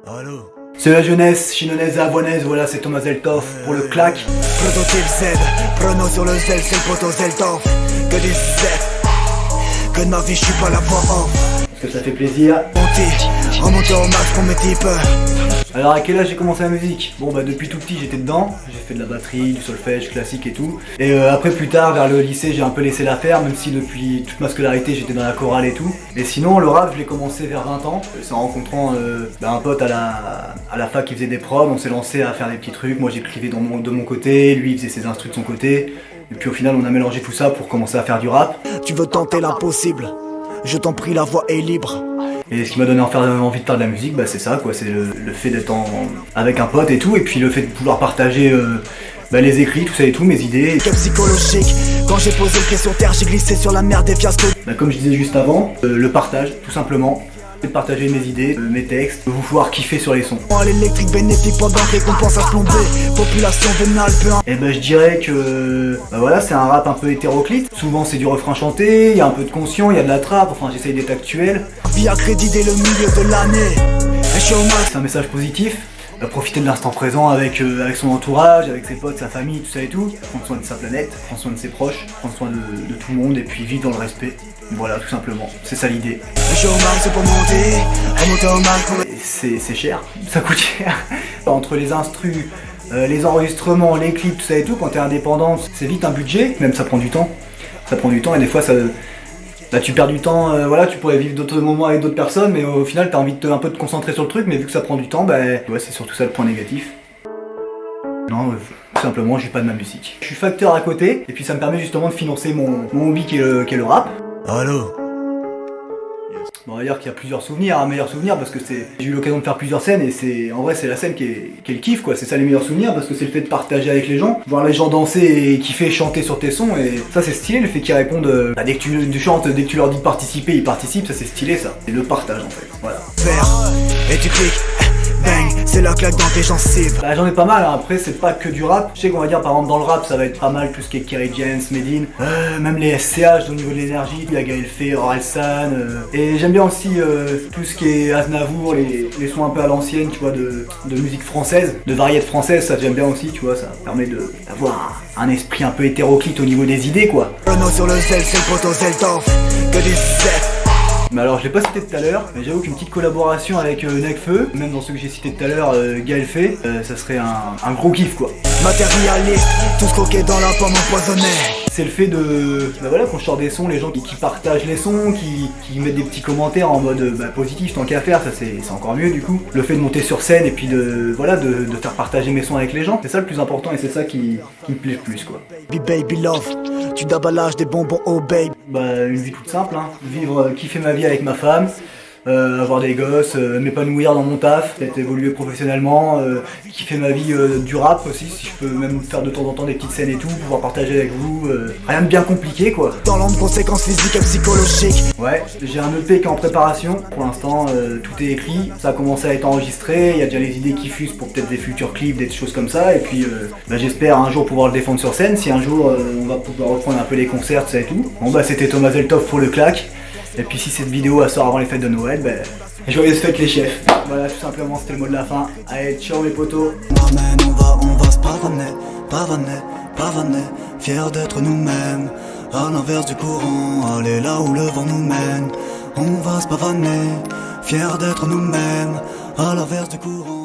Allô. C'est la jeunesse chinonaise et avoinaise, voilà, c'est Thomas Zeltov pour le claque. Prototype Z, prono sur le zèle, c'est le poteau Zeltov. Que du Z, que de ma vie je suis pas la voix off. Parce que ça fait plaisir. Remonter au max pour mes types. Alors à quel âge j'ai commencé la musique? Bon bah depuis tout petit j'étais dedans, j'ai fait de la batterie, du solfège classique et tout. Et après plus tard vers le lycée j'ai un peu laissé l'affaire, même si depuis toute ma scolarité j'étais dans la chorale et tout. Et sinon le rap je l'ai commencé vers 20 ans, c'est en rencontrant un pote à la fac qui faisait des prods, on s'est lancé à faire des petits trucs, moi j'écrivais de mon côté, lui il faisait ses instrus de son côté. Et puis au final on a mélangé tout ça pour commencer à faire du rap. Tu veux tenter l'impossible, je t'en prie, la voix est libre. Et ce qui m'a donné envie de faire de la musique, bah c'est ça quoi, c'est le fait d'être avec un pote et tout, et puis le fait de pouvoir partager les écrits, tout ça et tout, mes idées. Que psychologique, quand j'ai posé le pied sur terre, j'ai glissé sur la mer des fiascos. Bah, comme je disais juste avant, le partage, tout simplement. De partager mes idées, mes textes, de vous pouvoir kiffer sur les sons. L'électrique bénéfique pendant que récompense à se plomber. Population vénale, peu un. Et bah je dirais que voilà, c'est un rap un peu hétéroclite. Souvent c'est du refrain chanté, il y a un peu de conscient, il y a de la trappe, enfin j'essaye d'être actuel. Vie à crédit dès le milieu de l'année. C'est un message positif. Profiter de l'instant présent avec son entourage, avec ses potes, sa famille, tout ça et tout. Prendre soin de sa planète, prendre soin de ses proches, prendre soin de tout le monde et puis vivre dans le respect. Voilà, tout simplement. C'est ça l'idée. C'est pour monter, remonter au max pour... C'est cher, ça coûte cher. Entre les instrus, les enregistrements, les clips, tout ça et tout, quand t'es indépendant, c'est vite un budget, même ça prend du temps. Ça prend du temps et des fois ça... Là tu perds du temps, voilà, tu pourrais vivre d'autres moments avec d'autres personnes, mais au final t'as envie de un peu te concentrer sur le truc, mais vu que ça prend du temps, ouais, c'est surtout ça le point négatif. Non, tout simplement, je vis pas de ma musique. Je suis facteur à côté, et puis ça me permet justement de financer mon hobby qui est le rap. Allô. Bon, on va dire qu'il y a plusieurs souvenirs, un meilleur souvenir parce que j'ai eu l'occasion de faire plusieurs scènes et en vrai c'est la scène qui est le kiff quoi, c'est ça les meilleurs souvenirs parce que c'est le fait de partager avec les gens, voir les gens danser et kiffer, chanter sur tes sons et ça c'est stylé, le fait qu'ils répondent, dès que tu chantes, dès que tu leur dis de participer, ils participent, ça c'est stylé ça, c'est le partage en fait, voilà. Faire, et tu cliques, bang, c'est la claque dans tes gencives. Bah, j'en ai pas mal, hein. Après c'est pas que du rap, je sais qu'on va dire par exemple dans le rap ça va être pas mal tout ce qui est Kerry James, Medine, même les SCH au niveau de l'énergie, il y a Gaël Faye, Orelsan, et j'aime bien aussi tout ce qui est Aznavour, les sons un peu à l'ancienne, tu vois, de musique française, de variété française, ça j'aime bien aussi, tu vois, ça permet d'avoir un esprit un peu hétéroclite au niveau des idées quoi. Renault sur le zèle, c'est le poteau Zeltov, que du Z. Mais alors je l'ai pas cité tout à l'heure, mais j'avoue qu'une petite collaboration avec Nekfeu, même dans ceux que j'ai cités tout à l'heure, Gaël Faye, ça serait un gros kiff quoi. Matérialiste, tous croqués dans la pomme empoisonnée. C'est le fait de, voilà, quand je sors des sons, les gens qui partagent les sons, qui mettent des petits commentaires en mode positif, tant qu'à faire, ça c'est encore mieux du coup. Le fait de monter sur scène et puis de faire partager mes sons avec les gens, c'est ça le plus important et c'est ça qui me plaît le plus quoi. Baby love, tu d'emballage des bonbons oh babe. Bah une vie toute simple, hein. Vivre, kiffer ma vie avec ma femme. Avoir des gosses, m'épanouir dans mon taf, peut-être évoluer professionnellement, kiffer ma vie du rap aussi, si je peux même faire de temps en temps des petites scènes et tout, pouvoir partager avec vous, rien de bien compliqué quoi. Dans l'ombre, conséquences physiques et psychologiques. Ouais, j'ai un EP qui est en préparation, pour l'instant tout est écrit, ça a commencé à être enregistré, il y a déjà les idées qui fusent pour peut-être des futurs clips, des choses comme ça, et puis j'espère un jour pouvoir le défendre sur scène, si un jour on va pouvoir reprendre un peu les concerts, tout ça et tout. Bon bah c'était Thomas Zeltov pour le claque. Et puis si cette vidéo elle sort avant les fêtes de Noël, joyeuses fêtes les chefs. Voilà, tout simplement, c'était le mot de la fin. Allez, ciao mes potos. On va se pavaner, fiers d'être nous-mêmes. À l'inverse du courant, aller là où le vent nous mène. On va se pavaner, fiers d'être nous-mêmes. À l'inverse du courant.